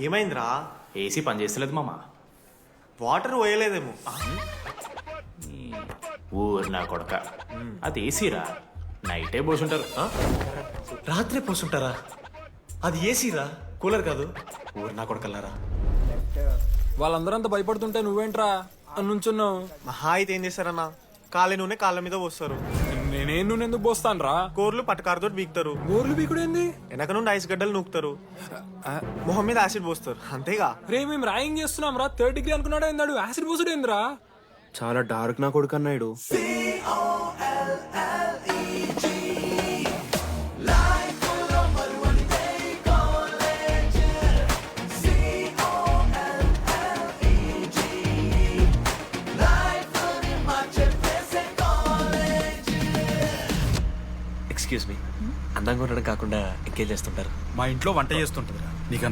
ఏమైందిరా? ఏసీ పని చేస్తలేదు మామ. వాటర్ పోయలేదేమో. ఊరు నా కొడక, అది ఏసీరా, నైటే పోసుంటారు. రాత్రే పోసుంటారా? అది ఏసీరా, కూలర్ కాదు. ఊరు నా కొడుకల్లారా. వాళ్ళందరూ అంత భయపడుతుంటే నువ్వేంట్రా నుంచున్నావు? మహా అయితే ఏం చేస్తారన్నా, కాళ్ళ నూనె కాళ్ళ మీద పోస్తారు. నేనేం నువ్వు ఎందుకు పోస్తాను రా? కోర్లు పట్టకారుతో బీక్తారు. గోర్లు బీకుడేంది? వెనక నుండి ఐస్ గడ్డలు నూకుతారు. మొహం మీద యాసిడ్ పోస్తారు, అంతేగా. రే మేము రాయింగ్ చేస్తున్నాం రా, 3rd డిగ్రీ అనుకున్నాడు ఏందాడు, యాసిడ్ పోసుడు ఏందిరా? చాలా డార్క్ నా కొడుకు అన్నాడు. ఎక్స్క్యూజ్ మీ, అందంగా ఉండడం కాకుండా ఇంకేం చేస్తుంటారు? మా ఇంట్లో వంట చేస్తుంటదిరా, నీకు